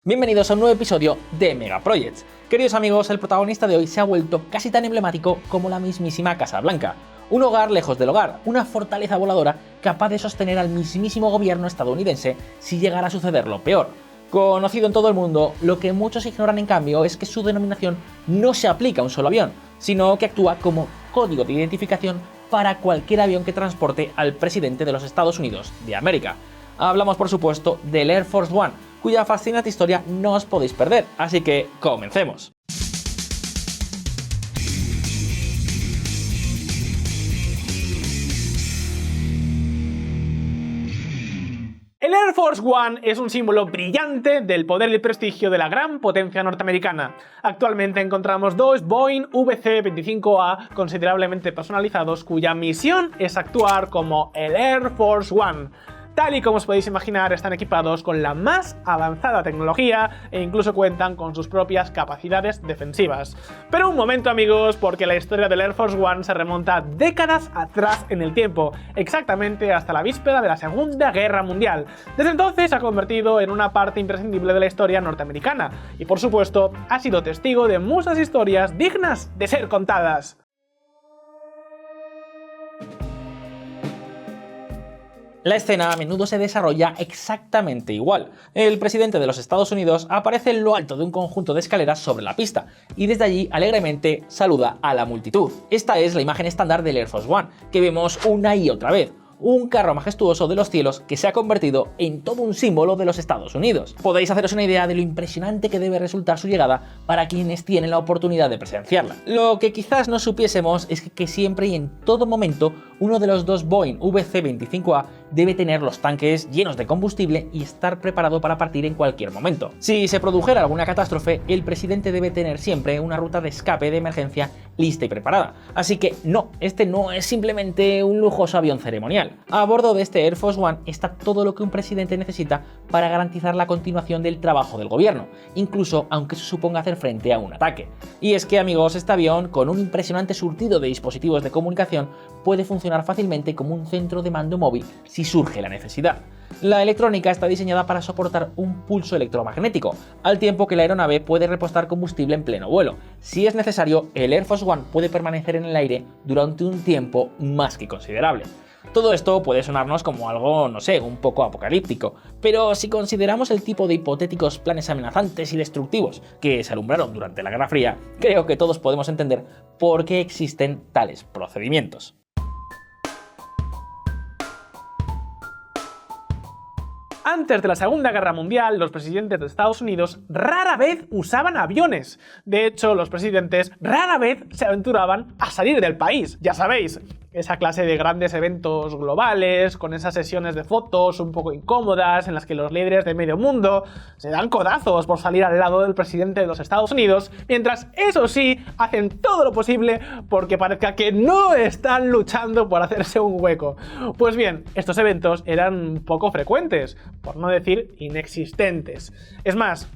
Bienvenidos a un nuevo episodio de Mega Projects. Queridos amigos, el protagonista de hoy se ha vuelto casi tan emblemático como la mismísima Casa Blanca. Un hogar lejos del hogar, una fortaleza voladora capaz de sostener al mismísimo gobierno estadounidense si llegara a suceder lo peor. Conocido en todo el mundo, lo que muchos ignoran en cambio es que su denominación no se aplica a un solo avión, sino que actúa como código de identificación para cualquier avión que transporte al presidente de los Estados Unidos de América. Hablamos por supuesto del Air Force One, cuya fascinante historia no os podéis perder, así que comencemos. El Air Force One es un símbolo brillante del poder y prestigio de la gran potencia norteamericana. Actualmente encontramos dos Boeing VC-25A considerablemente personalizados cuya misión es actuar como el Air Force One. Tal y como os podéis imaginar, están equipados con la más avanzada tecnología e incluso cuentan con sus propias capacidades defensivas. Pero un momento amigos, porque la historia del Air Force One se remonta décadas atrás en el tiempo, exactamente hasta la víspera de la Segunda Guerra Mundial. Desde entonces se ha convertido en una parte imprescindible de la historia norteamericana y por supuesto ha sido testigo de muchas historias dignas de ser contadas. La escena a menudo se desarrolla exactamente igual. El presidente de los Estados Unidos aparece en lo alto de un conjunto de escaleras sobre la pista y desde allí alegremente saluda a la multitud. Esta es la imagen estándar del Air Force One, que vemos una y otra vez. Un carro majestuoso de los cielos que se ha convertido en todo un símbolo de los Estados Unidos. Podéis haceros una idea de lo impresionante que debe resultar su llegada para quienes tienen la oportunidad de presenciarla. Lo que quizás no supiésemos es que siempre y en todo momento uno de los dos Boeing VC-25A debe tener los tanques llenos de combustible y estar preparado para partir en cualquier momento. Si se produjera alguna catástrofe, el presidente debe tener siempre una ruta de escape de emergencia lista y preparada. Así que no, este no es simplemente un lujoso avión ceremonial. A bordo de este Air Force One está todo lo que un presidente necesita para garantizar la continuación del trabajo del gobierno, incluso aunque eso suponga hacer frente a un ataque. Y es que amigos, este avión, con un impresionante surtido de dispositivos de comunicación, puede funcionar fácilmente como un centro de mando móvil si surge la necesidad. La electrónica está diseñada para soportar un pulso electromagnético, al tiempo que la aeronave puede repostar combustible en pleno vuelo. Si es necesario, el Air Force One puede permanecer en el aire durante un tiempo más que considerable. Todo esto puede sonarnos como algo, no sé, un poco apocalíptico, pero si consideramos el tipo de hipotéticos planes amenazantes y destructivos que se alumbraron durante la Guerra Fría, creo que todos podemos entender por qué existen tales procedimientos. Antes de la Segunda Guerra Mundial, los presidentes de Estados Unidos rara vez usaban aviones. De hecho, los presidentes rara vez se aventuraban a salir del país. Ya sabéis, esa clase de grandes eventos globales, con esas sesiones de fotos un poco incómodas en las que los líderes de medio mundo se dan codazos por salir al lado del presidente de los Estados Unidos, mientras, eso sí, hacen todo lo posible porque parezca que no están luchando por hacerse un hueco. Pues bien, estos eventos eran poco frecuentes, por no decir inexistentes. Es más,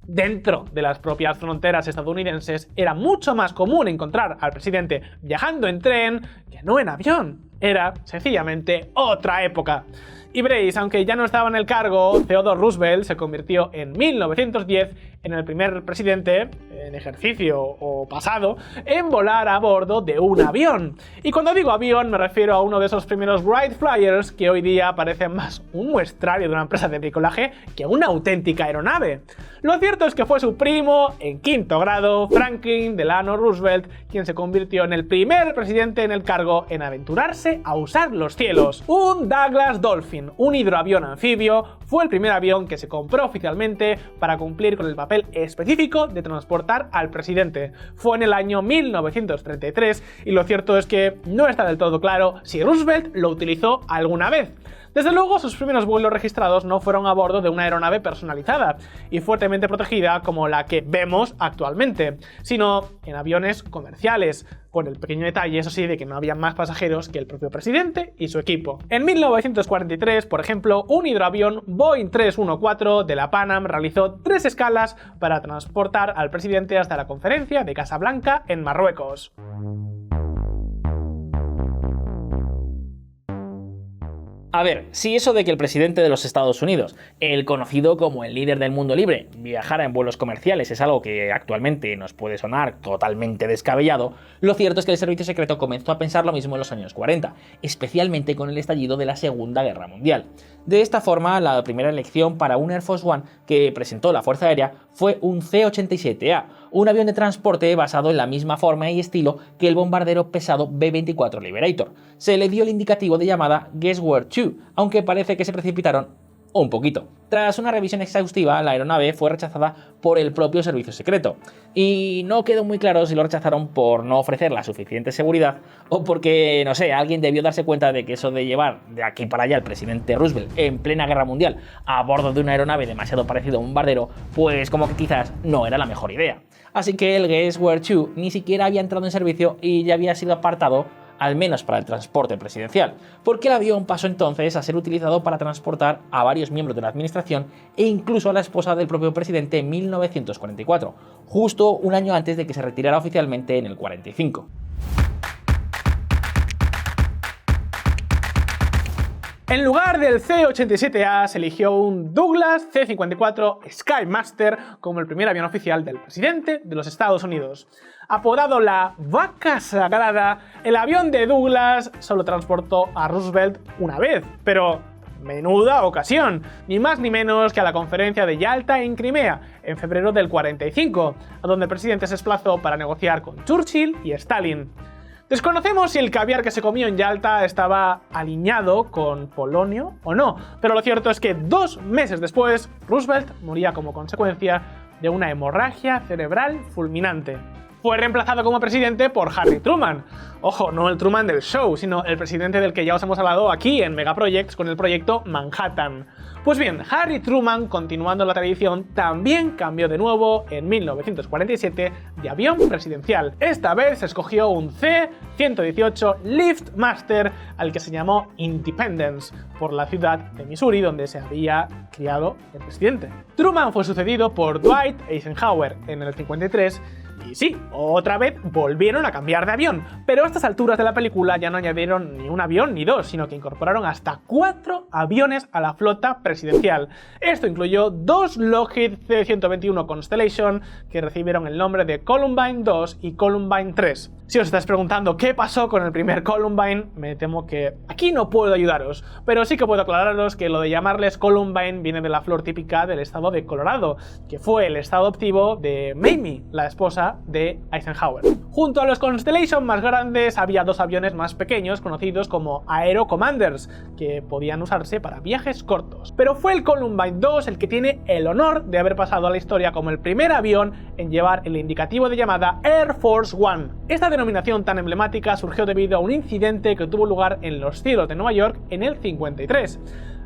dentro de las propias fronteras estadounidenses era mucho más común encontrar al presidente viajando en tren que no en avión. Era sencillamente otra época. Y veréis, aunque ya no estaba en el cargo, Theodore Roosevelt se convirtió en 1910 en el primer presidente en ejercicio o pasado en volar a bordo de un avión. Y cuando digo avión me refiero a uno de esos primeros Wright Flyers que hoy día parecen más un muestrario de una empresa de bricolaje que una auténtica aeronave. Lo cierto es que fue su primo, en quinto grado, Franklin Delano Roosevelt, quien se convirtió en el primer presidente en el cargo en aventurarse a usar los cielos. Un Douglas Dolphin, un hidroavión anfibio, fue el primer avión que se compró oficialmente para cumplir con el papel específico de transportar al presidente. Fue en el año 1933 y lo cierto es que no está del todo claro si Roosevelt lo utilizó alguna vez. Desde luego, sus primeros vuelos registrados no fueron a bordo de una aeronave personalizada y fuertemente protegida como la que vemos actualmente, sino en aviones comerciales, con el pequeño detalle, eso sí, de que no había más pasajeros que el propio presidente y su equipo. En 1943, por ejemplo, un hidroavión Boeing 314 de la Pan Am realizó 3 escalas para transportar al presidente hasta la conferencia de Casablanca en Marruecos. A ver, si eso de que el presidente de los Estados Unidos, el conocido como el líder del mundo libre, viajara en vuelos comerciales es algo que actualmente nos puede sonar totalmente descabellado, lo cierto es que el servicio secreto comenzó a pensar lo mismo en los años 40, especialmente con el estallido de la Segunda Guerra Mundial. De esta forma, la primera elección para un Air Force One que presentó la Fuerza Aérea fue un C-87A, un avión de transporte basado en la misma forma y estilo que el bombardero pesado B-24 Liberator. Se le dio el indicativo de llamada Guess Where To, aunque parece que se precipitaron un poquito. Tras una revisión exhaustiva, la aeronave fue rechazada por el propio servicio secreto, y no quedó muy claro si lo rechazaron por no ofrecer la suficiente seguridad o porque, no sé, alguien debió darse cuenta de que eso de llevar de aquí para allá al presidente Roosevelt en plena guerra mundial a bordo de una aeronave demasiado parecida a un bombardero, pues como que quizás no era la mejor idea. Así que el Guess Where To ni siquiera había entrado en servicio y ya había sido apartado, al menos para el transporte presidencial, porque el avión pasó entonces a ser utilizado para transportar a varios miembros de la administración e incluso a la esposa del propio presidente en 1944, justo un año antes de que se retirara oficialmente en el 45. En lugar del C-87A se eligió un Douglas C-54 Skymaster como el primer avión oficial del presidente de los Estados Unidos. Apodado la Vaca Sagrada, el avión de Douglas solo transportó a Roosevelt una vez, pero menuda ocasión, ni más ni menos que a la conferencia de Yalta en Crimea, en febrero del 45, a donde el presidente se desplazó para negociar con Churchill y Stalin. Desconocemos si el caviar que se comió en Yalta estaba alineado con polonio o no, pero lo cierto es que 2 meses después, Roosevelt moría como consecuencia de una hemorragia cerebral fulminante. Fue reemplazado como presidente por Harry Truman. Ojo, no el Truman del show, sino el presidente del que ya os hemos hablado aquí en Megaprojects con el proyecto Manhattan. Pues bien, Harry Truman, continuando la tradición, también cambió de nuevo en 1947 de avión presidencial. Esta vez se escogió un C-118 Liftmaster al que se llamó Independence, por la ciudad de Missouri donde se había criado el presidente. Truman fue sucedido por Dwight Eisenhower en el 53. Y sí, otra vez volvieron a cambiar de avión, pero a estas alturas de la película ya no añadieron ni un avión ni dos, sino que incorporaron hasta 4 aviones a la flota presidencial. Esto incluyó 2 Lockheed C-121 Constellation que recibieron el nombre de Columbine 2 y Columbine 3. Si os estáis preguntando qué pasó con el primer Columbine, me temo que aquí no puedo ayudaros, pero sí que puedo aclararos que lo de llamarles Columbine viene de la flor típica del estado de Colorado, que fue el estado adoptivo de Mamie, la esposa de Eisenhower. Junto a los Constellation más grandes había 2 aviones más pequeños conocidos como Aero Commanders, que podían usarse para viajes cortos. Pero fue el Columbine 2 el que tiene el honor de haber pasado a la historia como el primer avión en llevar el indicativo de llamada Air Force One. Esta denominación tan emblemática surgió debido a un incidente que tuvo lugar en los cielos de Nueva York en el 53.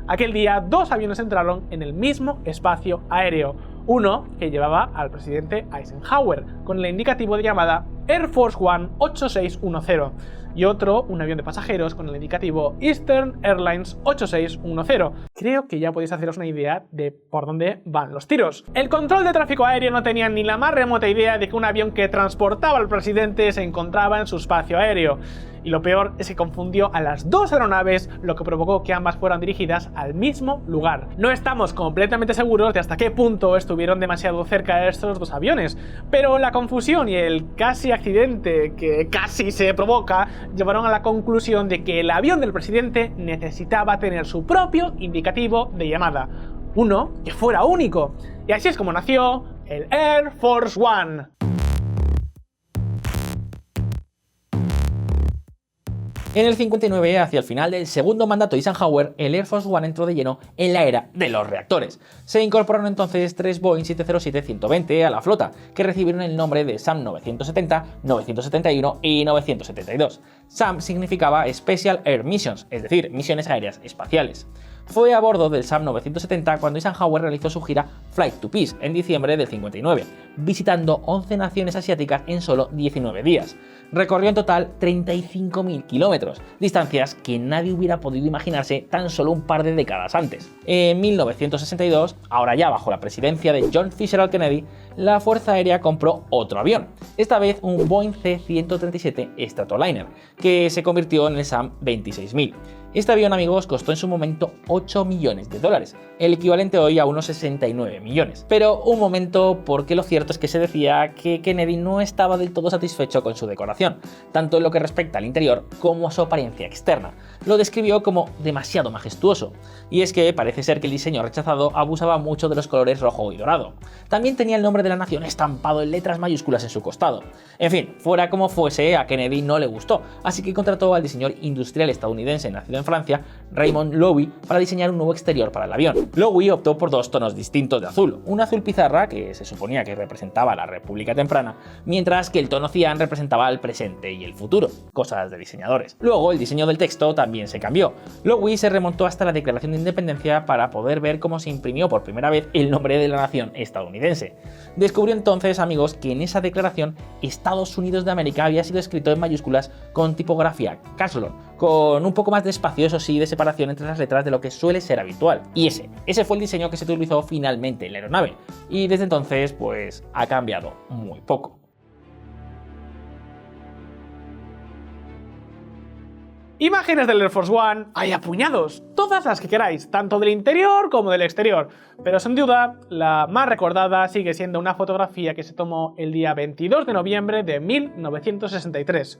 Aquel día 2 aviones entraron en el mismo espacio aéreo, uno que llevaba al presidente Eisenhower con el indicativo de llamada Air Force One 8610 y otro, un avión de pasajeros con el indicativo Eastern Airlines 8610. Creo que ya podéis haceros una idea de por dónde van los tiros. El control de tráfico aéreo no tenía ni la más remota idea de que un avión que transportaba al presidente se encontraba en su espacio aéreo. Y lo peor es que confundió a las 2 aeronaves, lo que provocó que ambas fueran dirigidas al mismo lugar. No estamos completamente seguros de hasta qué punto estuvieron demasiado cerca de estos 2 aviones, pero la confusión y el casi accidente que casi se provoca llevaron a la conclusión de que el avión del presidente necesitaba tener su propio indicativo de llamada, uno que fuera único. Y así es como nació el Air Force One. En el 59, hacia el final del segundo mandato de Eisenhower, el Air Force One entró de lleno en la era de los reactores. Se incorporaron entonces 3 Boeing 707-120 a la flota, que recibieron el nombre de SAM 970, 971 y 972. SAM significaba Special Air Missions, es decir, misiones aéreas espaciales. Fue a bordo del SAM 970 cuando Eisenhower realizó su gira Flight to Peace en diciembre del 59, visitando 11 naciones asiáticas en solo 19 días. Recorrió en total 35.000 kilómetros, distancias que nadie hubiera podido imaginarse tan solo un par de décadas antes. En 1962, ahora ya bajo la presidencia de John Fitzgerald Kennedy, la Fuerza Aérea compró otro avión, esta vez un Boeing C-137 Stratoliner, que se convirtió en el SAM 26000. Este avión, amigos, costó en su momento 8 millones de dólares, el equivalente hoy a unos 69 millones. Pero un momento, porque lo cierto es que se decía que Kennedy no estaba del todo satisfecho con su decoración, tanto en lo que respecta al interior como a su apariencia externa. Lo describió como demasiado majestuoso, y es que parece ser que el diseño rechazado abusaba mucho de los colores rojo y dorado. También tenía el nombre de la nación estampado en letras mayúsculas en su costado. En fin, fuera como fuese, a Kennedy no le gustó, así que contrató al diseñador industrial estadounidense nacido en Francia, Raymond Loewy, para diseñar un nuevo exterior para el avión. Loewy optó por dos tonos distintos de azul, un azul pizarra, que se suponía que representaba la República temprana, mientras que el tono cian representaba el presente y el futuro, cosas de diseñadores. Luego, el diseño del texto también se cambió. Loewy se remontó hasta la Declaración de Independencia para poder ver cómo se imprimió por primera vez el nombre de la nación estadounidense. Descubrió entonces, amigos, que en esa declaración Estados Unidos de América había sido escrito en mayúsculas con tipografía Caslon, con un poco más de espacio, eso sí, de separación entre las letras de lo que suele ser habitual. Y ese fue el diseño que se utilizó finalmente en la aeronave, y desde entonces pues ha cambiado muy poco. Imágenes del Air Force One hay a puñados, todas las que queráis, tanto del interior como del exterior, pero sin duda la más recordada sigue siendo una fotografía que se tomó el día 22 de noviembre de 1963.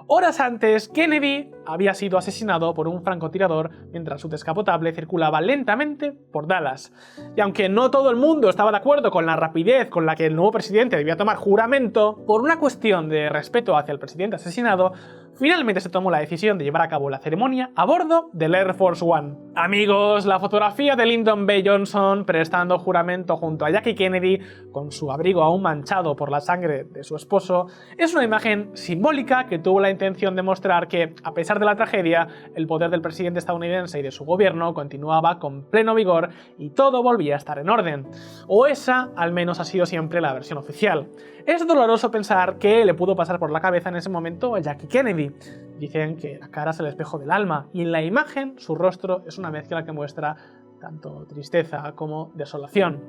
Horas antes, Kennedy había sido asesinado por un francotirador mientras su descapotable circulaba lentamente por Dallas. Y aunque no todo el mundo estaba de acuerdo con la rapidez con la que el nuevo presidente debía tomar juramento, por una cuestión de respeto hacia el presidente asesinado, finalmente se tomó la decisión de llevar a cabo la ceremonia a bordo del Air Force One. Amigos, la fotografía de Lyndon B. Johnson prestando juramento junto a Jackie Kennedy, con su abrigo aún manchado por la sangre de su esposo, es una imagen simbólica que tuvo la intención de mostrar que, a pesar de la tragedia, el poder del presidente estadounidense y de su gobierno continuaba con pleno vigor y todo volvía a estar en orden. O esa, al menos, ha sido siempre la versión oficial. Es doloroso pensar qué le pudo pasar por la cabeza en ese momento a Jackie Kennedy. Dicen que la cara es el espejo del alma, y en la imagen su rostro es una mezcla que muestra tanto tristeza como desolación.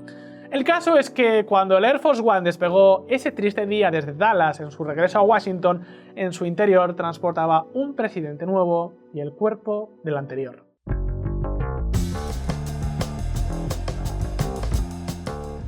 El caso es que cuando el Air Force One despegó ese triste día desde Dallas en su regreso a Washington, en su interior transportaba un presidente nuevo y el cuerpo del anterior.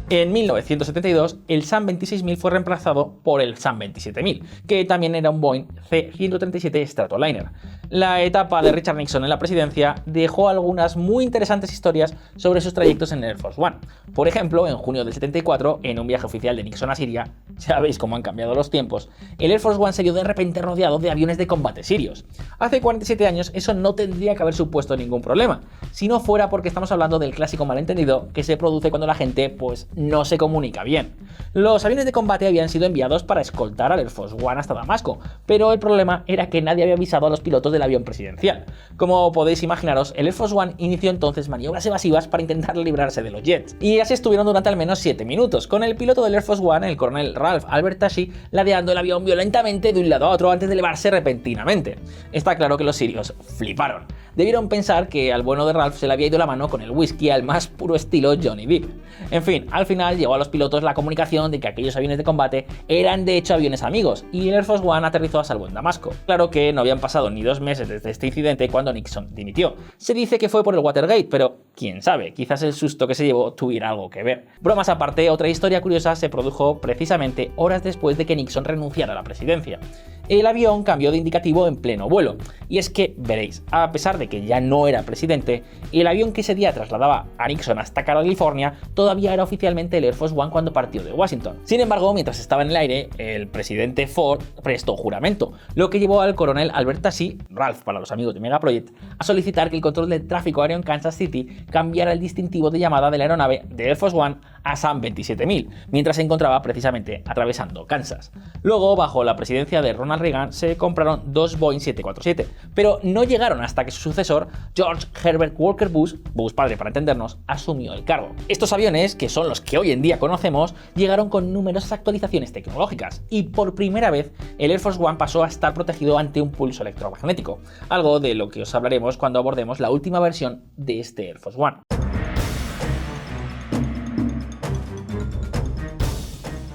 En 1972, el SAM 26000 fue reemplazado por el SAM 27000, que también era un Boeing C-137 Stratoliner. La etapa de Richard Nixon en la presidencia dejó algunas muy interesantes historias sobre sus trayectos en el Air Force One. Por ejemplo, en junio del 74, en un viaje oficial de Nixon a Siria, ya veis cómo han cambiado los tiempos, el Air Force One se vio de repente rodeado de aviones de combate sirios. Hace 47 años eso no tendría que haber supuesto ningún problema, si no fuera porque estamos hablando del clásico malentendido que se produce cuando la gente, pues, no se comunica bien. Los aviones de combate habían sido enviados para escoltar al Air Force One hasta Damasco, pero el problema era que nadie había avisado a los pilotos del avión presidencial. Como podéis imaginaros, el Air Force One inició entonces maniobras evasivas para intentar librarse de los jets, y así estuvieron durante al menos 7 minutos, con el piloto del Air Force One, el coronel Ralph Albert Tashi, ladeando el avión violentamente de un lado a otro antes de elevarse repentinamente. Está claro que los sirios fliparon. Debieron pensar que al bueno de Ralph se le había ido la mano con el whisky al más puro estilo Johnny Depp. En fin, al final llegó a los pilotos la comunicación de que aquellos aviones de combate eran de hecho aviones amigos, y el Air Force One aterrizó a salvo en Damasco. Claro que no habían pasado ni 2 meses desde este incidente cuando Nixon dimitió. Se dice que fue por el Watergate, pero quién sabe, quizás el susto que se llevó tuviera algo que ver. Bromas aparte, otra historia curiosa se produjo precisamente horas después de que Nixon renunciara a la presidencia. El avión cambió de indicativo en pleno vuelo, y es que, veréis, a pesar de que ya no era presidente, el avión que ese día trasladaba a Nixon hasta California todavía era oficialmente el Air Force One cuando partió de Washington. Sin embargo, mientras estaba en el aire, el presidente Ford prestó juramento, lo que llevó al coronel Albert Tashi, Ralph para los amigos de Megaproject, a solicitar que el control del tráfico aéreo en Kansas City cambiara el distintivo de llamada de la aeronave de Air Force One a SAM 27000, mientras se encontraba precisamente atravesando Kansas. Luego, bajo la presidencia de Ronald Reagan, se compraron 2 Boeing 747, pero no llegaron hasta que su sucesor, George Herbert Walker Bush padre para entendernos, asumió el cargo. Estos aviones, que son los que hoy en día conocemos, llegaron con numerosas actualizaciones tecnológicas, y por primera vez el Air Force One pasó a estar protegido ante un pulso electromagnético, algo de lo que os hablaremos cuando abordemos la última versión de este Air Force One.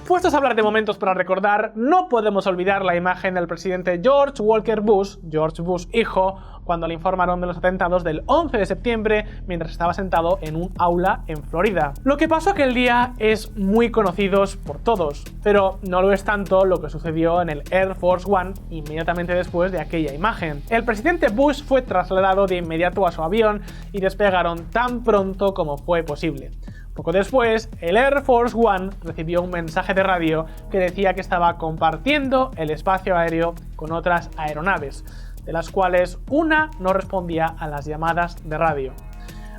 Puestos a hablar de momentos para recordar, no podemos olvidar la imagen del presidente George Walker Bush, George Bush hijo, cuando le informaron de los atentados del 11 de septiembre mientras estaba sentado en un aula en Florida. Lo que pasó aquel día es muy conocido por todos, pero no lo es tanto lo que sucedió en el Air Force One inmediatamente después de aquella imagen. El presidente Bush fue trasladado de inmediato a su avión y despegaron tan pronto como fue posible. Poco después, el Air Force One recibió un mensaje de radio que decía que estaba compartiendo el espacio aéreo con otras aeronaves, de las cuales una no respondía a las llamadas de radio.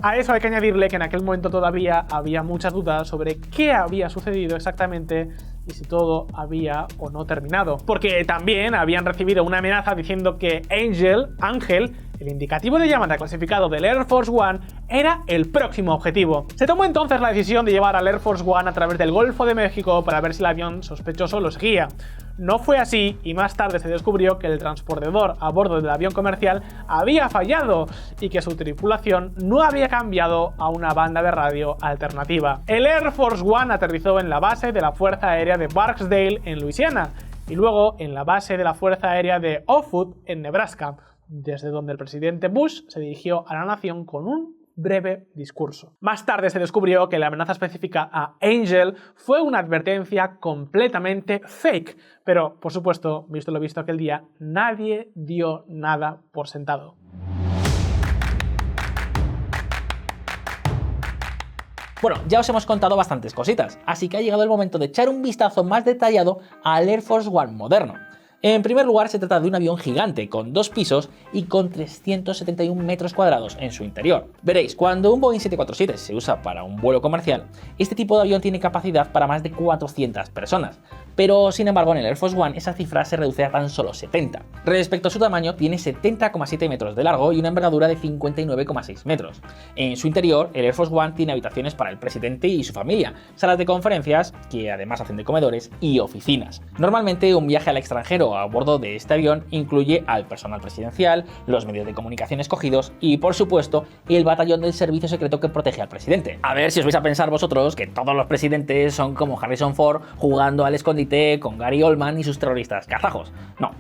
A eso hay que añadirle que en aquel momento todavía había muchas dudas sobre qué había sucedido exactamente y si todo había o no terminado. Porque también habían recibido una amenaza diciendo que Ángel, el indicativo de llamada clasificado del Air Force One, era el próximo objetivo. Se tomó entonces la decisión de llevar al Air Force One a través del Golfo de México para ver si el avión sospechoso lo seguía. No fue así y más tarde se descubrió que el transportador a bordo del avión comercial había fallado y que su tripulación no había cambiado a una banda de radio alternativa. El Air Force One aterrizó en la base de la Fuerza Aérea de Barksdale en Luisiana y luego en la base de la Fuerza Aérea de Offutt en Nebraska, desde donde el presidente Bush se dirigió a la nación con un breve discurso. Más tarde se descubrió que la amenaza específica a Angel fue una advertencia completamente fake, pero por supuesto, visto lo visto aquel día, nadie dio nada por sentado. Bueno, ya os hemos contado bastantes cositas, así que ha llegado el momento de echar un vistazo más detallado al Air Force One moderno. En primer lugar, se trata de un avión gigante con 2 pisos y con 371 metros cuadrados en su interior. Veréis, cuando un Boeing 747 se usa para un vuelo comercial, este tipo de avión tiene capacidad para más de 400 personas, pero sin embargo en el Air Force One esa cifra se reduce a tan solo 70. Respecto a su tamaño, tiene 70,7 metros de largo y una envergadura de 59,6 metros. En su interior, el Air Force One tiene habitaciones para el presidente y su familia, salas de conferencias, que además hacen de comedores, y oficinas. Normalmente un viaje al extranjero a bordo de este avión incluye al personal presidencial, los medios de comunicación escogidos y, por supuesto, el batallón del servicio secreto que protege al presidente. A ver si os vais a pensar vosotros que todos los presidentes son como Harrison Ford jugando al escondite con Gary Oldman y sus terroristas kazajos.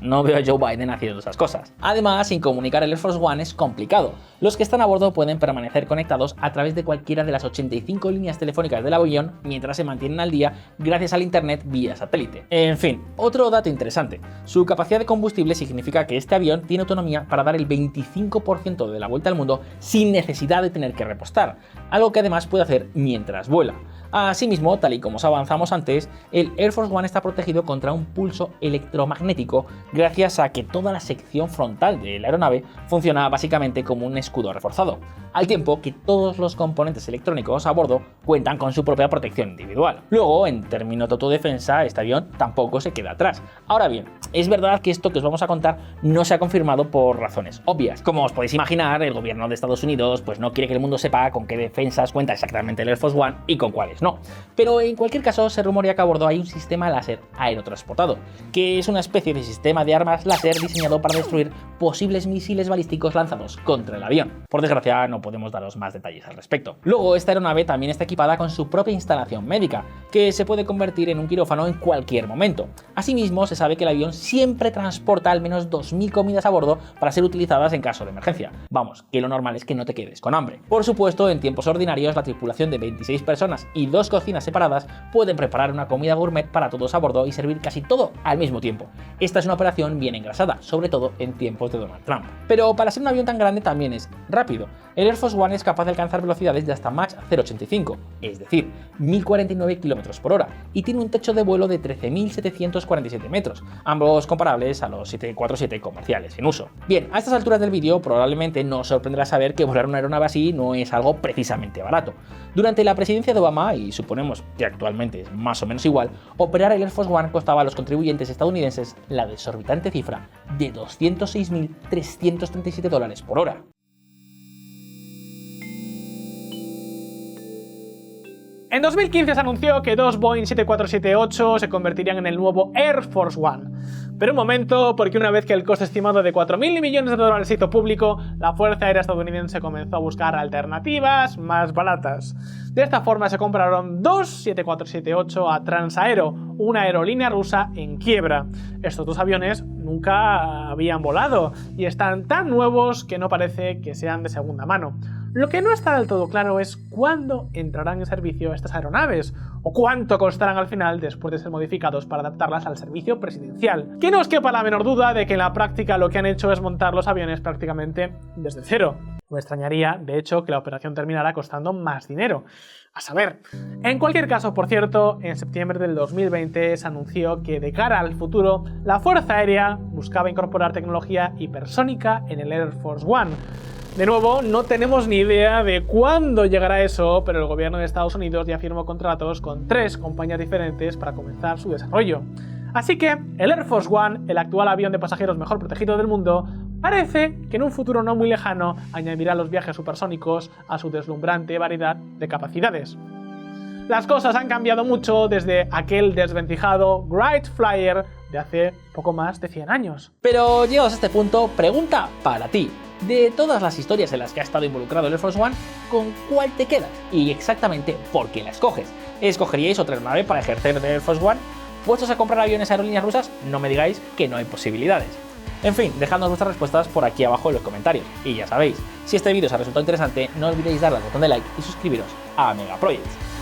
No veo a Joe Biden haciendo esas cosas. Además, sin comunicar el Air Force One es complicado. Los que están a bordo pueden permanecer conectados a través de cualquiera de las 85 líneas telefónicas del avión mientras se mantienen al día gracias al internet vía satélite. En fin, otro dato interesante. Su capacidad de combustible significa que este avión tiene autonomía para dar el 25% de la vuelta al mundo sin necesidad de tener que repostar, algo que además puede hacer mientras vuela. Asimismo, tal y como os avanzamos antes, el Air Force One está protegido contra un pulso electromagnético gracias a que toda la sección frontal de la aeronave funciona básicamente como un escudo reforzado, al tiempo que todos los componentes electrónicos a bordo cuentan con su propia protección individual. Luego, en términos de autodefensa, este avión tampoco se queda atrás. Ahora bien, es verdad que esto que os vamos a contar no se ha confirmado por razones obvias. Como os podéis imaginar, el gobierno de Estados Unidos pues no quiere que el mundo sepa con qué defensas cuenta exactamente el Air Force One y con cuáles no. Pero en cualquier caso, se rumorea que a bordo hay un sistema láser aerotransportado, que es una especie de sistema de armas láser diseñado para destruir posibles misiles balísticos lanzados contra el avión. Por desgracia, no podemos daros más detalles al respecto. Luego, esta aeronave también está equipada con su propia instalación médica, que se puede convertir en un quirófano en cualquier momento. Asimismo, se sabe que el avión siempre transporta al menos 2.000 comidas a bordo para ser utilizadas en caso de emergencia. Vamos, que lo normal es que no te quedes con hambre. Por supuesto, en tiempos ordinarios, la tripulación de 26 personas y 2 cocinas separadas pueden preparar una comida gourmet para todos a bordo y servir casi todo al mismo tiempo. Esta es una operación bien engrasada, sobre todo en tiempos de Donald Trump. Pero para ser un avión tan grande también es rápido. El Air Force One es capaz de alcanzar velocidades de hasta Mach 0,85, es decir, 1.049 km/h, y tiene un techo de vuelo de 13.747 metros, ambos comparables a los 747 comerciales en uso. Bien, a estas alturas del vídeo probablemente no os sorprenderá saber que volar una aeronave así no es algo precisamente barato. Durante la presidencia de Obama, y suponemos que actualmente es más o menos igual, operar el Air Force One costaba a los contribuyentes estadounidenses la desorbitante cifra de $206.337 por hora. En 2015 se anunció que 2 Boeing 747-8 se convertirían en el nuevo Air Force One. Pero un momento, porque una vez que el coste estimado de 4.000 millones de dólares se hizo público, la Fuerza Aérea estadounidense comenzó a buscar alternativas más baratas. De esta forma se compraron dos 7478 a Transaero, una aerolínea rusa en quiebra. Estos dos aviones nunca habían volado y están tan nuevos que no parece que sean de segunda mano. Lo que no está del todo claro es cuándo entrarán en servicio estas aeronaves o cuánto costarán al final después de ser modificados para adaptarlas al servicio presidencial. Que no os quepa la menor duda de que en la práctica lo que han hecho es montar los aviones prácticamente desde cero. Me extrañaría, de hecho, que la operación terminara costando más dinero. A saber. En cualquier caso, por cierto, en septiembre del 2020 se anunció que de cara al futuro, la Fuerza Aérea buscaba incorporar tecnología hipersónica en el Air Force One. De nuevo, no tenemos ni idea de cuándo llegará eso, pero el gobierno de Estados Unidos ya firmó contratos con 3 compañías diferentes para comenzar su desarrollo. Así que el Air Force One, el actual avión de pasajeros mejor protegido del mundo, parece que en un futuro no muy lejano añadirá los viajes supersónicos a su deslumbrante variedad de capacidades. Las cosas han cambiado mucho desde aquel desvencijado Wright Flyer de hace poco más de 100 años. Pero llegados a este punto, pregunta para ti. De todas las historias en las que ha estado involucrado el Air Force One, ¿con cuál te quedas? Y exactamente por qué la escoges. ¿Escogeríais otra nave para ejercer de Air Force One? ¿Puestos a comprar aviones a aerolíneas rusas? No me digáis que no hay posibilidades. En fin, dejadnos vuestras respuestas por aquí abajo en los comentarios. Y ya sabéis, si este vídeo os ha resultado interesante, no olvidéis darle al botón de like y suscribiros a Mega Projects.